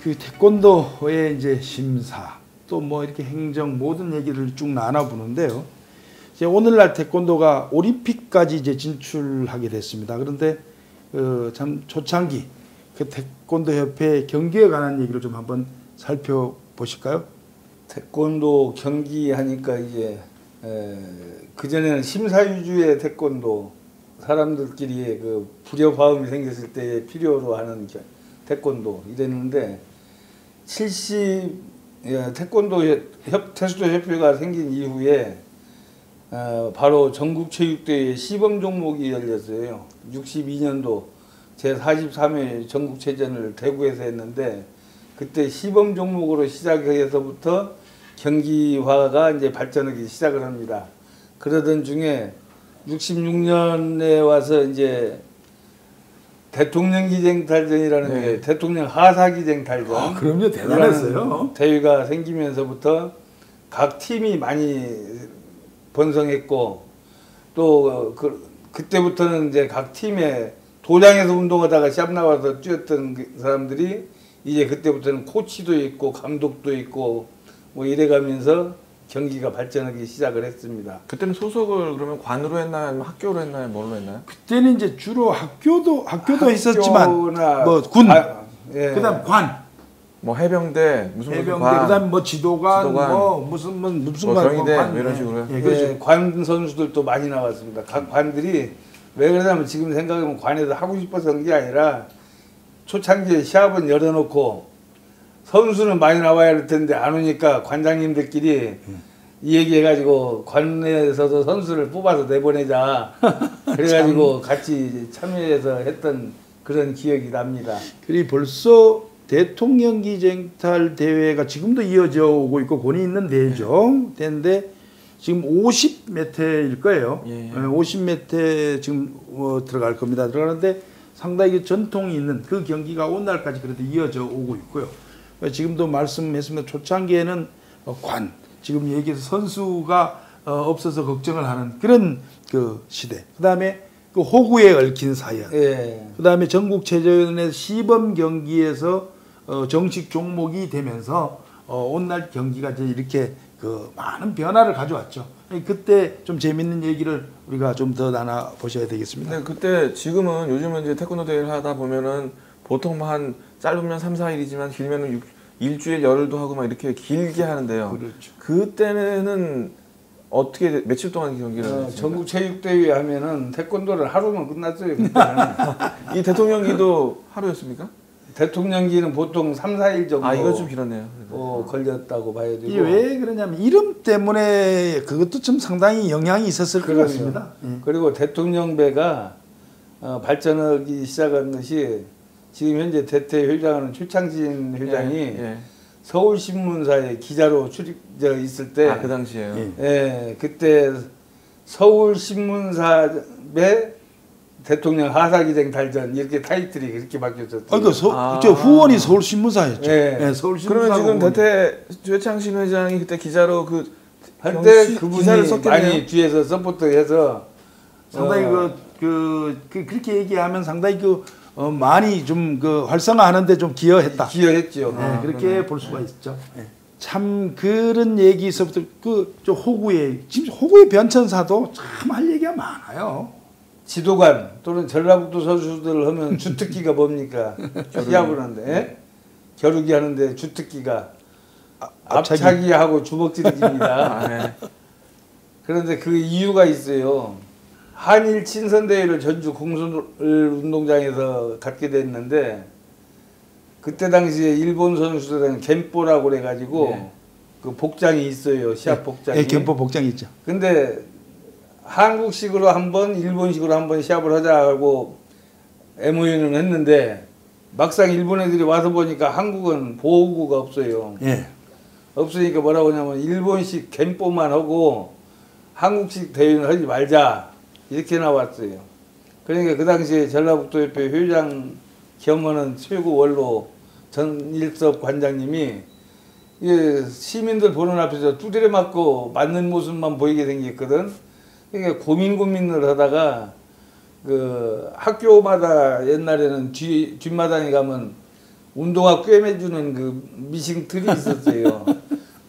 그 태권도의 이제 심사 또 뭐 이렇게 행정 모든 얘기를 쭉 나눠보는데요. 이제 오늘날 태권도가 올림픽까지 이제 진출하게 됐습니다. 그런데 참 초창기 그 태권도 협회 경기에 관한 얘기를 좀 한번 살펴보실까요? 태권도 경기 하니까 이제 그전에는 심사 위주의 태권도 사람들끼리의 그 불협화음이 생겼을 때 필요로 하는 태권도 이랬는데 태권도 태수도 협회가 생긴 이후에 바로 전국체육대회 시범 종목이 열렸어요. 62년도 제43회 전국체전을 대구에서 했는데 그때 시범 종목으로 시작해서부터 경기화가 이제 발전하기 시작을 합니다. 그러던 중에 66년에 와서 이제 대통령 기쟁탈전이라는 게 대통령 하사 기쟁탈전. 그럼요, 대단했어요. 대회가 생기면서부터 각 팀이 많이 번성했고 또 그때부터는 이제 각 팀에 도장에서 운동하다가 시합 나와서 뛰었던 사람들이 이제 그때부터는 코치도 있고 감독도 있고 뭐 이래가면서 경기가 발전하기 시작을 했습니다. 그때는 소속을 그러면 관으로 했나요? 아니면 학교로 했나요? 뭘로 했나요? 그때는 이제 주로 학교도 했었지만 뭐 군, 예. 그다음 관, 뭐 해병대, 무슨 해병대, 그다음 뭐 지도관, 뭐 무슨 경희대 관, 이런 식으로요. 예, 그렇죠. 예, 관 선수들도 많이 나왔습니다. 각 관들이 왜 그러냐면 지금 생각하면 관에서 하고 싶어서 한 게 아니라 초창기에 시합은 열어놓고 선수는 많이 나와야 할 텐데 안 오니까 관장님들끼리 이 얘기해가지고 관에서도 선수를 뽑아서 내보내자 그래가지고 같이 참여해서 했던 그런 기억이 납니다. 그리고 벌써 대통령 기쟁탈 대회가 지금도 이어져 오고 있고 권위 있는 대회죠. 대회인데 지금 50몇 회일 거예요. 예. 50몇 회 지금 들어갈 겁니다. 들어가는데 상당히 전통이 있는 그 경기가 오늘날까지 그래도 이어져 오고 있고요. 지금도 말씀했습니다. 초창기에는 관, 지금 얘기해서 선수가 없어서 걱정을 하는 그런 그 시대. 그 다음에 그 호구에 얽힌 사연. 예. 그 다음에 전국체전의 시범 경기에서 정식 종목이 되면서 오늘날 경기가 이제 이렇게 그 많은 변화를 가져왔죠. 그때 좀 재밌는 얘기를 우리가 좀 더 나눠 보셔야 되겠습니다. 네, 그때 지금은 요즘은 이제 태권도 대회를 하다 보면은 보통 한 짧으면 3, 4일이지만 길면은 일주일 열흘도 하고 막 이렇게 길게 하는데요. 그렇죠. 그때는 어떻게 며칠 동안 경기를 했습니까? 전국체육대회 하면은 태권도를 하루면 끝났어요. 그때는. 이 대통령기도 하루였습니까? 대통령기는 보통 3, 4일 정도 이거 좀 길었네요. 걸렸다고 봐야 되고. 이게 왜 그러냐면 이름 때문에 그것도 좀 상당히 영향이 있었을 것 같습니다. 그리고 대통령배가 발전하기 시작한 것이 지금 현재 대태 회장하는 최창진 회장이 서울신문사에 기자로 출입되어 있을 때 그 당시에요. 그때 서울신문사배 대통령 하사기쟁 탈전 이렇게 타이틀이 그렇게 바뀌었었어요. 그러니까 후원이 서울신문사였죠. 서울신문사. 그러면 지금 대태 최창신 회장이 그때 기자로 할 때 그분이 기사를 썼겠네요. 많이 뒤에서 서포트해서 상당히 그렇게 얘기하면 상당히 많이 좀 활성화하는데 좀 기여했죠. 그렇게 볼 수가 있죠. 참 그런 얘기에서부터 저 지금 호구의 변천사도 참 할 얘기가 많아요. 지도관 또는 전라북도 선수들 하면 주특기가 뭡니까? 시합을 하는데 겨루기 하는데 주특기가 앞차기하고 주먹질입니다. 그런데 그 이유가 있어요. 한일 친선대회를 전주 공설운동장에서 갖게 됐는데 그때 당시에 일본 선수들은 겐뽀라고 그래가지고 그 복장이 있어요. 시합 복장이. 겐뽀 복장이 있죠. 근데 한국식으로 한번 일본식으로 한번 시합을 하자고 MOU는 했는데 막상 일본 애들이 와서 보니까 한국은 보호구가 없어요. 없으니까 뭐라고 하냐면 일본식 겐뽀만 하고 한국식 대회는 하지 말자 이렇게 나왔어요. 그러니까 그 당시에 전라북도협회 회장 겸하는 최고 원로 전일섭 관장님이 시민들 보는 앞에서 두드려 맞고 맞는 모습만 보이게 생겼거든. 그러니까 고민을 하다가 그 학교마다 옛날에는 뒷마당에 가면 운동화 꿰매주는 그 미싱틀이 있었어요.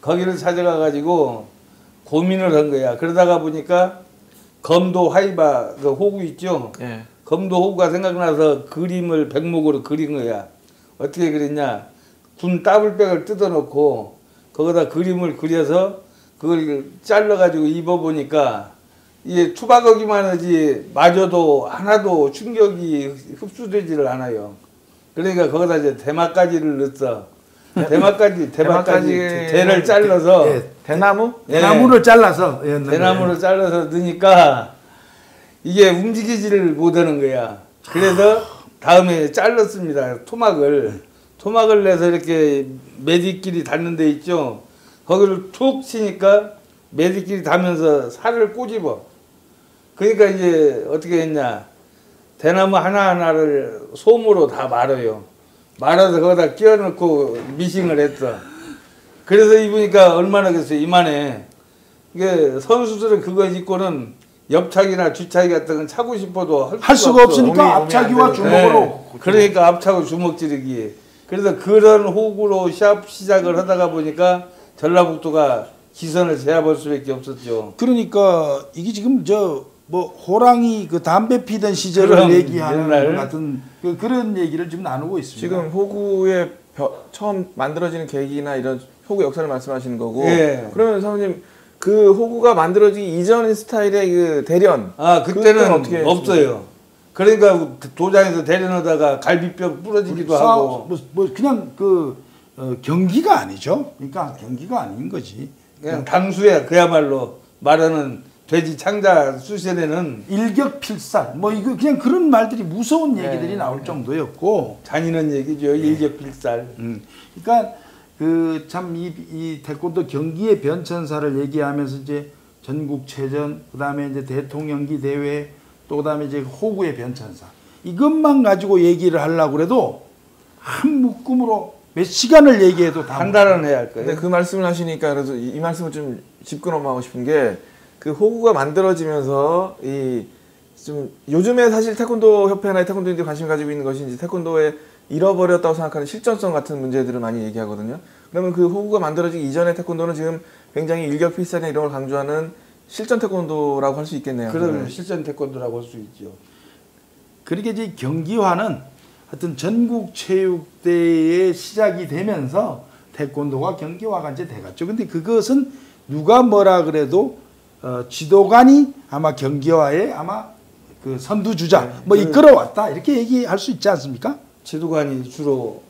거기를 찾아가 가지고 고민을 한 거야. 그러다가 보니까 검도 하이바 그 호구 있죠. 예. 검도 호구가 생각나서 그림을 백목으로 그린 거야. 어떻게 그랬냐? 군 따블백을 뜯어놓고 거기다 그림을 그려서 그걸 잘라가지고 입어보니까 이게 투박하기만 하지 마저도 하나도 충격이 흡수되지를 않아요. 그러니까 거기다 이제 대마까지를 넣었어. 대마까지 대를 잘라서 대나무? 대나무를 잘라서 예, 대나무를 잘라서 넣으니까 이게 움직이지를 못하는 거야. 그래서 다음에 잘랐습니다. 토막을 내서 이렇게 매디끼리 닿는 데 있죠. 거기를 툭 치니까 매디끼리 닿으면서 살을 꼬집어. 그러니까 이제 어떻게 했냐. 대나무 하나하나를 솜으로 다 말아요. 말아서 거기다 끼워넣고 미싱을 했어. 그래서 입으니까 얼마나 겠어요. 이만해. 이게 선수들은 그거 입고는 옆차기나 뒤차기 같은 건 차고 싶어도 할 수가 없으니까 앞차기와 주먹으로. 네. 그러니까 앞차고 주먹 찌르기. 그래서 그런 호구로 시작을 하다가 보니까 전라북도가 기선을 제압할 수밖에 없었죠. 그러니까 이게 지금 뭐 호랑이 그 담배 피던 시절을 얘기하는 옛날. 같은 그런 얘기를 지금 나누고 있습니다. 지금 호구의 처음 만들어지는 계기나 이런 호구 역사를 말씀하시는 거고. 예. 그러면 사모님 그 호구가 만들어지기 이전 스타일의 그 대련. 그때는 어떻게 없어요. 그러니까 도장에서 대련하다가 갈비뼈 부러지기도 하고. 뭐 그냥 경기가 아니죠. 그러니까 경기가 아닌 거지. 그냥 당수야. 그야말로 말하는 돼지 창자 수세대는 일격필살 뭐 이거 그냥 그런 말들이 무서운 얘기들이 나올 정도였고 잔인한 얘기죠. 일격필살. 그러니까 그 참 이 태권도 경기의 변천사를 얘기하면서 이제 전국체전 그다음에 이제 대통령기 대회 또 그다음에 이제 호구의 변천사 이것만 가지고 얘기를 하려고 그래도 한 묶음으로 몇 시간을 얘기해도 다 한 달은 해야 할 거예요. 근데 그 말씀을 하시니까 그래서 이 말씀을 좀 짚고 넘어가고 싶은 게 그 호구가 만들어지면서 좀 요즘에 사실 태권도 협회나 태권도인들이 관심 가지고 있는 것이 이제 태권도에 잃어버렸다고 생각하는 실전성 같은 문제들을 많이 얘기하거든요. 그러면 그 호구가 만들어지기 이전의 태권도는 지금 굉장히 일격필살이나 이런 걸 강조하는 실전 태권도라고 할 수 있겠네요. 그러면 실전 태권도라고 할 수 있죠. 그렇게 이제 경기화는 하여튼 전국 체육대회의 시작이 되면서 태권도가 경기화가 이제 돼갔죠. 근데 그것은 누가 뭐라 그래도 지도관이 아마 경기화에 아마 그 선두주자 뭐 이끌어왔다 이렇게 얘기할 수 있지 않습니까? 지도관이 주로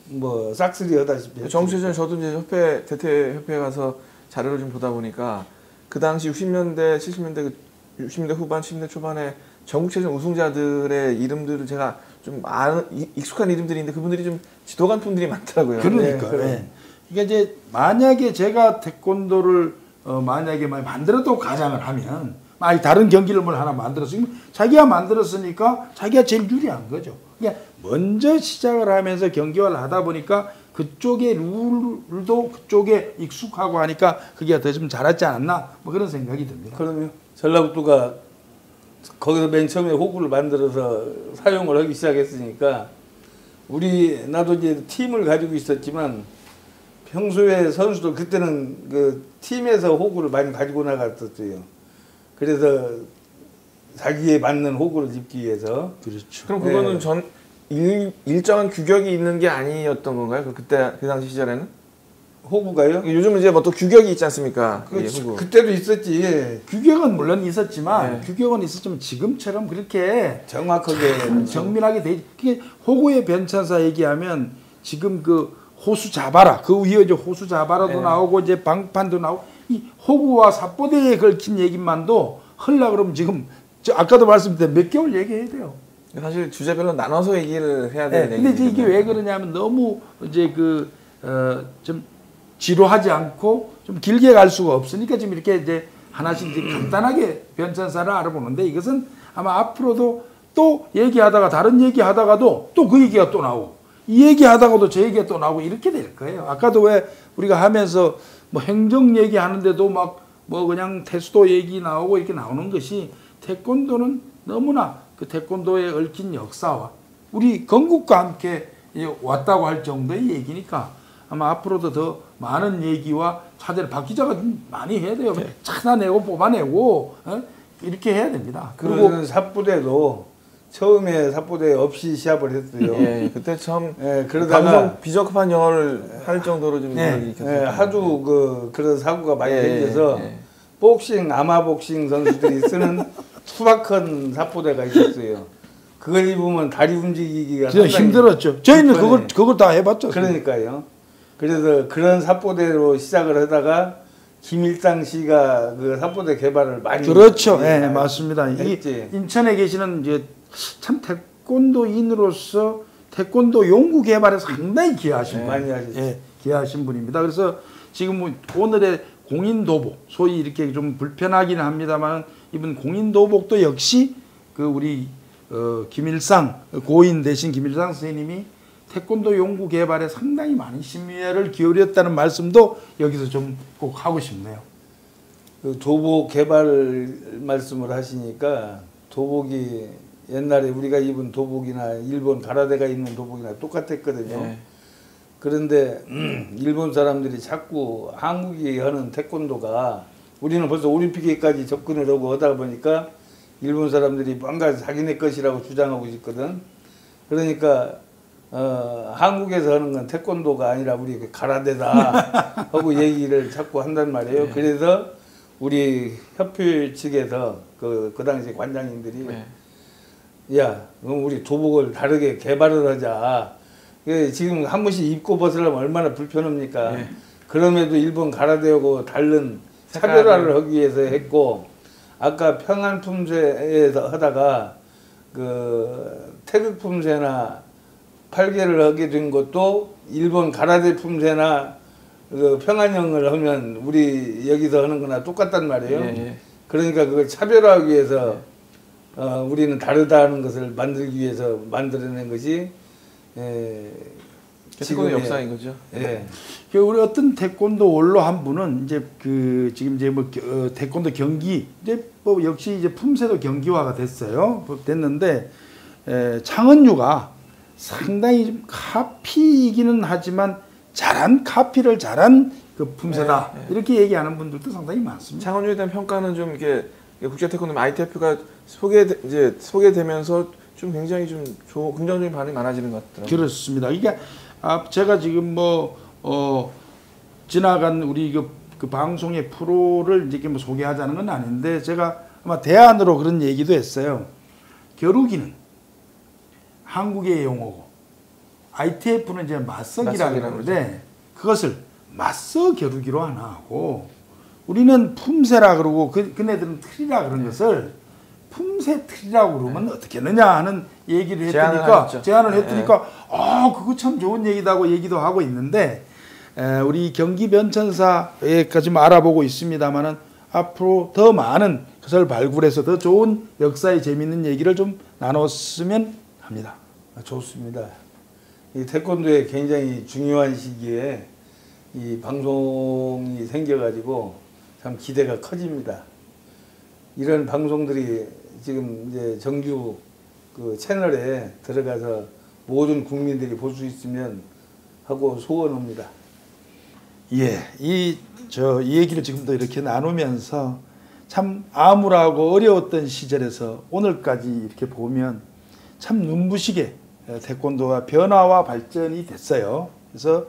뭐 싹쓸이 하다시피 했죠. 정치전 저도 이제 대퇴협회에 가서 자료를 좀 보다 보니까 그 당시 60년대, 70년대, 60년대 후반, 70년대 초반에 전국체전 우승자들의 이름들을 제가 좀 익숙한 이름들인데 그분들이 좀 지도관 분들이 많더라고요. 그러니까. 네. 이게 이제 만약에 제가 태권도를 만약에 만들어도 가장을 하면 다른 경기를 뭘 하나 만들었으면 자기가 만들었으니까 자기가 제일 유리한 거죠. 그러니까 먼저 시작을 하면서 경기화를 하다 보니까 그쪽의 룰도 그쪽에 익숙하고 하니까 그게 더 좀 잘하지 않았나 뭐 그런 생각이 듭니다. 그러면 전라북도가 거기서 맨 처음에 호구를 만들어서 사용을 하기 시작했으니까 나도 이제 팀을 가지고 있었지만 평소에 선수도 그때는 그 팀에서 호구를 많이 가지고 나갔었어요. 그래서 자기에 맞는 호구를 입기 위해서. 그렇죠. 그럼 그거는 일정한 규격이 있는 게 아니었던 건가요? 그 당시 시절에는? 호구가요? 요즘은 이제 뭐 또 규격이 있지 않습니까? 그때도 있었지. 규격은 물론 있었지만 네. 규격은 있었지만 지금처럼 그렇게 정확하게 정밀하게 되게 호구의 변천사 얘기하면 지금 그 호수 자바라 그 위에 이제 호수 자바라도 나오고 이제 방판도 나오고 이 호구와 삿포대에 걸친 얘기만도 하려 그러면 지금 아까도 말씀드린 몇 개월 얘기해야 돼요. 사실 주제별로 나눠서 얘기를 해야 되는 근데 이제 이게 왜 그러냐면 너무 이제 좀 지루하지 않고 좀 길게 갈 수가 없으니까 지금 이렇게 이제 하나씩 이제 간단하게 변천사를 알아보는데 이것은 아마 앞으로도 또 얘기하다가 다른 얘기하다가도 또 그 얘기가 또 나오고 이 얘기하다가도 저 얘기가 또 나오고 이렇게 될 거예요. 아까도 왜 우리가 하면서 뭐 행정 얘기하는데도 막 뭐 그냥 테스도 얘기 나오고 이렇게 나오는 것이 태권도는 너무나 그 태권도에 얽힌 역사와 우리 건국과 함께 왔다고 할 정도의 얘기니까 아마 앞으로도 더 많은 얘기와 차제를 박 기자가 좀 많이 해야 돼요. 찾아내고 뽑아내고 이렇게 해야 됩니다. 그리고 삿부대도 처음에 삿부대 없이 시합을 했어요. 예, 그때 처음 그러다가 방송 비적합한 영어를 할 정도로 좀 하도 그런 사고가 많이 생겨서 복싱 아마복싱 선수들이 쓰는 투박한 삿부대가 있었어요. 그걸 입으면 다리 움직이기가 진짜 힘들었죠. 저희는 그걸 다 해봤죠. 그러니까요. 그래서 그런 삿부대로 시작을 하다가 김일상 씨가 그 삿부대 개발을 많이 그렇죠. 예, 맞습니다. 이 했지. 인천에 계시는 이제 참 태권도인으로서 태권도 연구 개발에 상당히 기여하신 많이 하셨죠. 예, 기여하신 분입니다. 그래서 지금 뭐 오늘의 공인도복, 소위 이렇게 좀 불편하기는 합니다만 이번 공인도복도 역시 그 우리 김일상 고인 대신 김일상 선생님이 태권도 연구 개발에 상당히 많은 심혈을 기울였다는 말씀도 여기서 좀 꼭 하고 싶네요. 그 도복 개발 말씀을 하시니까 도복이 옛날에 우리가 입은 도복이나 일본 가라데가 입는 도복이나 똑같았거든요. 네. 그런데 일본 사람들이 자꾸 한국이 하는 태권도가 우리는 벌써 올림픽에까지 접근을 하고 하다 보니까 일본 사람들이 뭔가 자기네 것이라고 주장하고 있거든. 그러니까 한국에서 하는 건 태권도가 아니라 우리 가라데다 하고 얘기를 자꾸 한단 말이에요. 그래서 우리 협회 측에서 그 당시 관장님들이 야, 그럼 우리 도복을 다르게 개발을 하자. 지금 한 번씩 입고 벗으려면 얼마나 불편합니까? 그럼에도 일본 가라데하고 다른 차별화를 하기 위해서 했고, 아까 평안 품새에서 하다가 그 태극 품새나 팔개를 하게 된 것도 일본 가라데 품새나 그 평안형을 하면 우리 여기서 하는 거나 똑같단 말이에요. 그러니까 그걸 차별화하기 위해서 우리는 다르다는 것을 만들기 위해서 만들어낸 것이 지금 역사인 거죠. 예. 우리 어떤 태권도 원로 한 분은 이제 지금 이제 뭐 태권도 경기 이제 뭐 역시 이제 품새도 경기화가 됐어요. 됐는데 창은유가 상당히 좀 카피이기는 하지만 카피를 잘한 그 품새다 이렇게 얘기하는 분들도 상당히 많습니다. 창원유에 대한 평가는 좀 이렇게 국제 태권도 ITF가 소개되면서 좀 굉장히 좀 긍정적인 반응이 많아지는 것 같더라고요. 그렇습니다. 이게 제가 지금 지나간 우리 그 방송의 프로를 이제 뭐 소개하자는 건 아닌데 제가 아마 대안으로 그런 얘기도 했어요. 겨루기는 한국의 용어고 ITF는 이제 맞서기라고 그러는데 그것을 맞서 겨루기로 하나 하고 우리는 품새라 그러고 그네들은 틀이라 그런 것을 품새 틀이라고 그러면 어떻게 하느냐 하는 얘기를 했으니까 제안을 했으니까 그거 참 좋은 얘기다고 얘기도 하고 있는데 우리 경기 변천사에까지 알아보고 있습니다만은 앞으로 더 많은 것을 발굴해서 더 좋은 역사의 재미있는 얘기를 좀 나눴으면 합니다. 좋습니다. 이 태권도에 굉장히 중요한 시기에 이 방송이 생겨가지고 참 기대가 커집니다. 이런 방송들이 지금 이제 정규 그 채널에 들어가서 모든 국민들이 볼 수 있으면 하고 소원합니다. 예, 이 얘기를 지금도 이렇게 나누면서 참 암울하고 어려웠던 시절에서 오늘까지 이렇게 보면 참 눈부시게 태권도가 변화와 발전이 됐어요. 그래서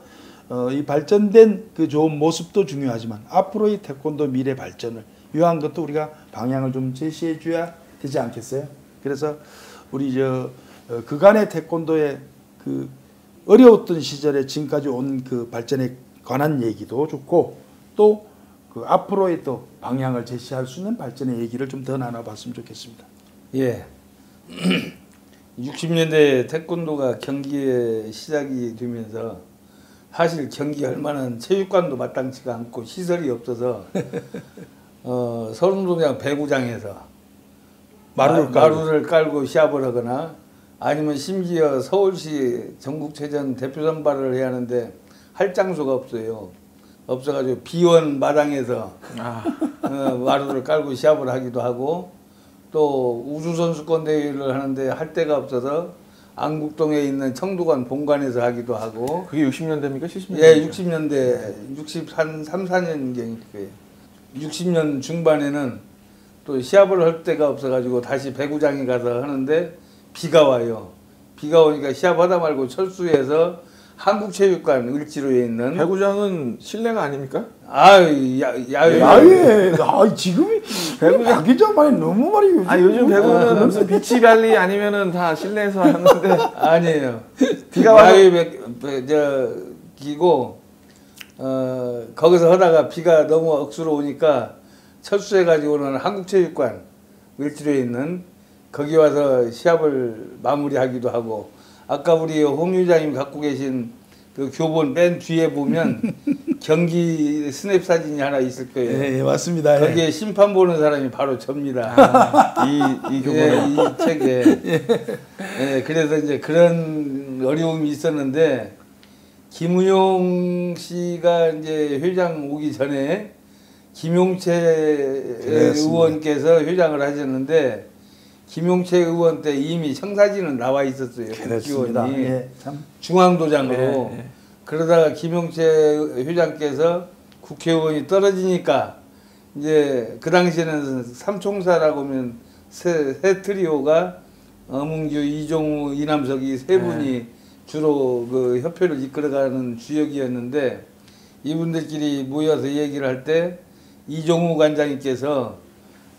이 발전된 그 좋은 모습도 중요하지만 앞으로의 태권도 미래 발전을 위한 것도 우리가 방향을 좀 제시해 줘야 되지 않겠어요? 그래서 우리 그간의 태권도의 그 어려웠던 시절에 지금까지 온 그 발전에 관한 얘기도 좋고 또 그 앞으로의 또 방향을 제시할 수 있는 발전의 얘기를 좀 더 나눠봤으면 좋겠습니다. 예. 60년대 태권도가 경기에 시작이 되면서 사실 경기할 만한 체육관도 마땅치가 않고 시설이 없어서 서른도장 배구장에서 마루를 깔고 시합을 하거나 아니면 심지어 서울시 전국체전 대표 선발을 해야 하는데 할 장소가 없어요. 없어가지고 비원 마당에서 마루를 깔고 시합을 하기도 하고 또 우주선수권 대회를 하는데 할 데가 없어서 안국동에 있는 청도관 본관에서 하기도 하고. 그게 60년대입니까? 70년대? 예, 60년대 63, 4년경일 거예요. 60년 중반에는 또 시합을 할 데가 없어가지고 다시 배구장에 가서 하는데 비가 와요. 비가 오니까 시합하다 말고 철수해서 한국체육관 을지로에 있는 배구장은 실내가 아닙니까? 야외. 야외. 지금이 배구장 하기장 말이 너무 말이 요즘. 요즘 배구는 무슨 비치발리 아니면은 다 실내에서 하는데 아니에요. 비가 와서 야외 기고 거기서 하다가 비가 너무 억수로 오니까 철수해가지고는 한국체육관 을지로에 있는 거기 와서 시합을 마무리하기도 하고, 아까 우리 홍 위원장님 갖고 계신 그 교본 맨 뒤에 보면 경기 스냅 사진이 하나 있을 거예요. 예, 맞습니다. 거기에 심판 보는 사람이 바로 접니다. 이 교본에 이 책에. 예, 그래서 이제 그런 어려움이 있었는데, 김우용 씨가 이제 회장 오기 전에 김용채 의원께서 회장을 하셨는데, 김용채 의원 때 이미 청사진은 나와 있었어요. 그렇습니다. 국회의원이. 예, 참. 중앙도장으로. 예. 그러다가 김용채 회장께서 국회의원이 떨어지니까 이제 그 당시에는 삼총사라고 하면 세 트리오가 어문규, 이종우, 이남석이 세 분이 주로 그 협회를 이끌어가는 주역이었는데, 이분들끼리 모여서 얘기를 할 때 이종우 관장님께서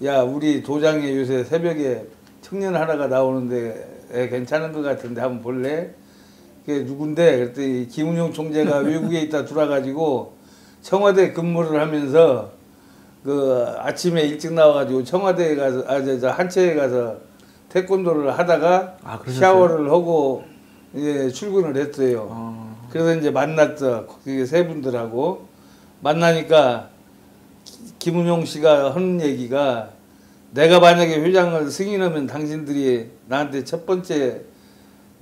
야, 우리 도장에 요새 새벽에 청년 하나가 나오는데 괜찮은 것 같은데 한번 볼래? 그게 누군데? 그랬더니 김은용 총재가 외국에 있다 들어와가지고 청와대 근무를 하면서 그 아침에 일찍 나와가지고 청와대에 가서 한채에 가서 태권도를 하다가 샤워를 하고 이제 출근을 했어요. 그래서 이제 만났죠. 그 세 분들하고 만나니까 김은용 씨가 하는 얘기가, 내가 만약에 회장을 승인하면 당신들이 나한테 첫 번째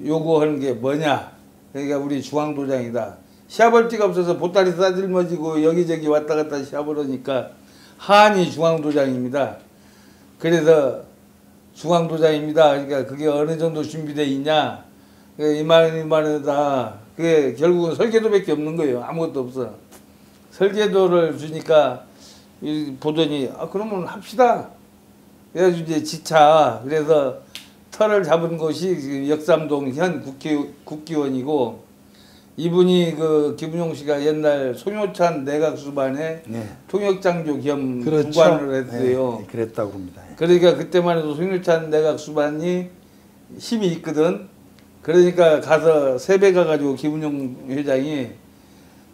요구하는 게 뭐냐? 그러니까 우리 중앙도장이다. 시합할 데가 없어서 보따리 싸질머지고 여기저기 왔다 갔다 시합을 하니까 하한이 중앙도장입니다. 그래서 중앙도장입니다. 그러니까 그게 어느 정도 준비되어 있냐? 이만이다. 그게 결국은 설계도밖에 없는 거예요. 아무것도 없어. 설계도를 주니까 보더니 그러면 합시다. 그래가지고 이제 지차. 그래서 터를 잡은 곳이 역삼동 현 국기원이고, 이분이 그 김은용 씨가 옛날 송효찬 내각 수반에 통역장교 겸 주관을 했어요. 네, 그랬다고 합니다. 그러니까 그때만 해도 송효찬 내각 수반이 힘이 있거든. 그러니까 가서 세배 가가지고 김은용 회장이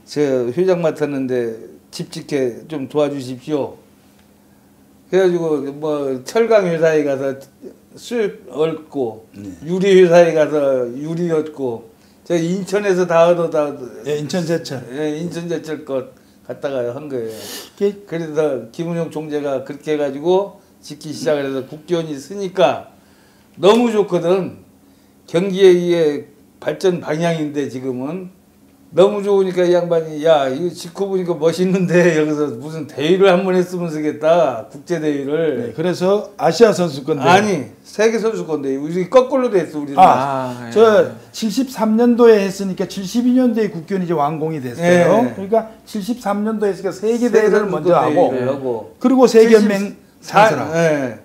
저 회장 맡았는데 집짓게 좀 도와주십시오. 그래가지고 뭐 철강 회사에 가서 수입 얻고, 유리 회사에 가서 유리 얻고, 저 인천에서 다 예, 인천제철. 예, 인천제철 것 갖다가 한 거예요. 그래서 김은용 총재가 그렇게 해가지고 짓기 시작을 해서 국기원이 쓰니까 너무 좋거든. 경기의 발전 방향인데 지금은 너무 좋으니까 이 양반이 야, 이거 짓고 보니까 멋있는데 여기서 무슨 대회를 한번 했으면 쓰겠다. 국제 대회를. 네, 그래서 아시아 선수권 대회. 아니, 세계 선수권 대회. 우리 거꾸로 됐어, 우리는. 저 73년도에 했으니까 72년도에 국기원이 이제 완공이 됐어요. 그러니까 73년도에 했으니까 세계 대회를 먼저 하고, 그리고 세계 연맹 선수라.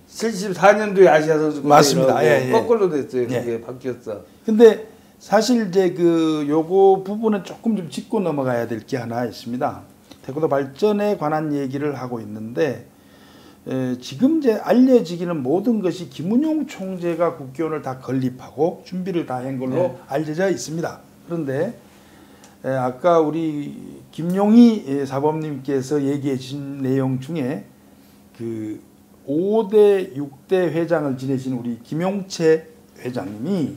74년도에 아시아 선수권 맞습니다. 대회라고 거꾸로 됐어요. 그게 바뀌었어. 근데 사실 이제 그 요거 부분은 조금 좀 짚고 넘어가야 될 게 하나 있습니다. 태권도 발전에 관한 얘기를 하고 있는데, 지금 이제 알려지기는 모든 것이 김은용 총재가 국기원을 다 건립하고 준비를 다 한 걸로 알려져 있습니다. 그런데 아까 우리 김용희 사범님께서 얘기해 주신 내용 중에 그 5대 6대 회장을 지내신 우리 김용채 회장님이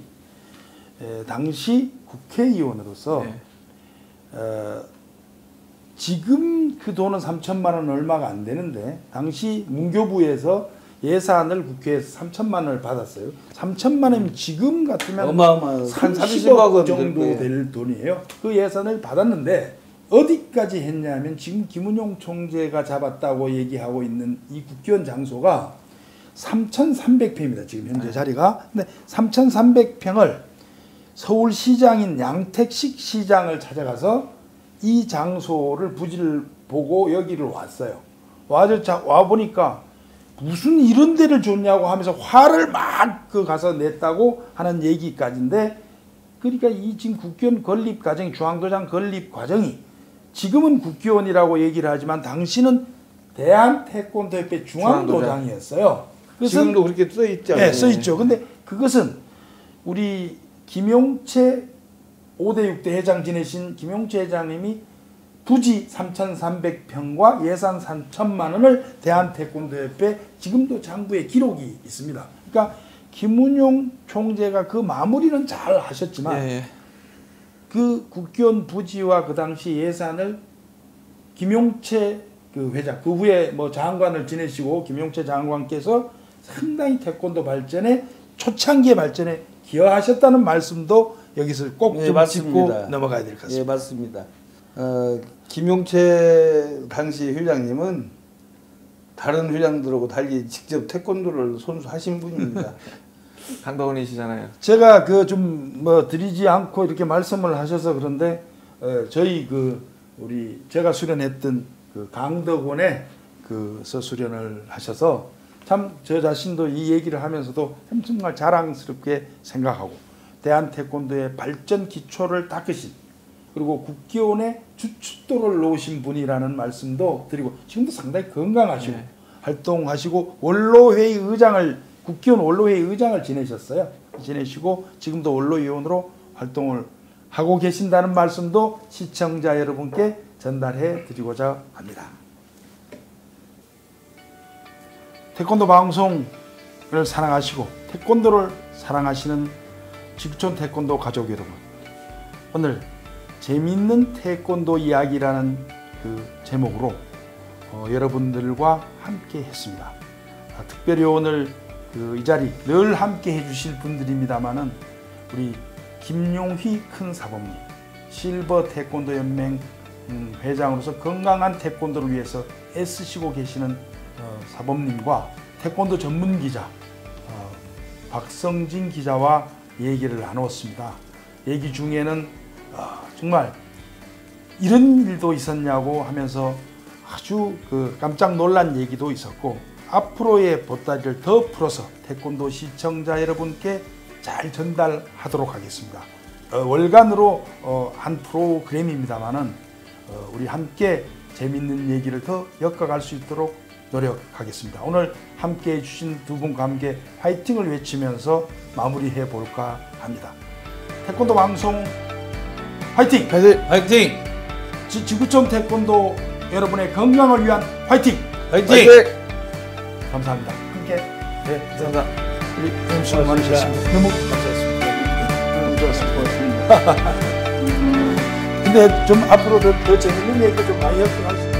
당시 국회의원으로서 지금 그 돈은 3천만 원 얼마가 안 되는데, 당시 문교부에서 예산을 국회에서 3천만 원을 받았어요. 3천만 원이면 지금 같으면 어마어마한 30억 정도 될 돈이에요. 그 예산을 받았는데 어디까지 했냐면 지금 김은용 총재가 잡았다고 얘기하고 있는 이 국기원 장소가 3,300평입니다. 지금 현재 자리가. 근데 3,300평을 서울시장인 양택식 시장을 찾아가서 이 장소를 부지를 보고 여기를 왔어요. 와 보니까 무슨 이런 데를 줬냐고 하면서 화를 막 그 가서 냈다고 하는 얘기까지인데, 그러니까 이 지금 국회의원 건립 과정이, 중앙도장 건립 과정이 지금은 국회의원이라고 얘기를 하지만 당시는 대한태권도협회 중앙도장이었어요. 지금도 그렇게 써 있잖아요. 네, 써 있죠. 근데 그것은 우리 김용채 5대 6대 회장 지내신 김용채 회장님이 부지 3,300평과 예산 3천만 원을 대한태권도협회 지금도 장부에 기록이 있습니다. 그러니까 김은용 총재가 그 마무리는 잘 하셨지만 예. 그 국회의원 부지와 그 당시 예산을 김용채 그 회장, 그 후에 뭐 장관을 지내시고 김용채 장관께서 상당히 태권도 발전에, 초창기의 발전에 기여하셨다는 말씀도 여기서 꼭 좀 짚고 넘어가야 될 것 같습니다. 예, 맞습니다. 김용채 당시 회장님은 다른 회장들하고 달리 직접 태권도를 선수하신 분입니다. 한덕원이시잖아요. 제가 그 좀 뭐 드리지 않고 이렇게 말씀을 하셔서 그런데 저희 그 우리 제가 수련했던 그 강덕원의 그서 수련을 하셔서 참 저 자신도 이 얘기를 하면서도 참 정말 자랑스럽게 생각하고, 대한태권도의 발전 기초를 닦으신, 그리고 국회의원의 주춧돌을 놓으신 분이라는 말씀도 드리고, 지금도 상당히 건강하시고 네. 활동하시고 원로회의 의장을, 국회의원 원로회의 의장을 지내시고 지금도 원로위원으로 활동을 하고 계신다는 말씀도 시청자 여러분께 전달해 드리고자 합니다. 태권도 방송을 사랑하시고 태권도를 사랑하시는 지구촌 태권도 가족 여러분, 오늘 재미있는 태권도 이야기라는 그 제목으로 여러분들과 함께 했습니다. 특별히 오늘 이 자리 늘 함께 해주실 분들입니다만은 우리 김용희 큰 사범님, 실버 태권도 연맹 회장으로서 건강한 태권도를 위해서 애쓰시고 계시는 사범님과 태권도 전문 기자 박성진 기자와 얘기를 나누었습니다. 얘기 중에는 정말 이런 일도 있었냐고 하면서 아주 그 깜짝 놀란 얘기도 있었고, 앞으로의 보따리를 더 풀어서 태권도 시청자 여러분께 잘 전달하도록 하겠습니다. 월간으로 한 프로그램입니다만은 우리 함께 재밌는 얘기를 더 엮어갈 수 있도록 노력하겠습니다. 오늘 함께 해주신 두 분과 함께 화이팅을 외치면서 마무리해 볼까 합니다. 태권도 방송 화이팅! 화이팅! 지구촌 태권도 여러분의 건강을 위한 화이팅! 화이팅! 감사합니다. 함께 감사합니다. 우리 수고 많으셨습니다. 너무 감사했습니다. 너무 좋았습니다. 근데 좀 앞으로 더 재밌는 얘기 좀 많이 할 수 있습니다.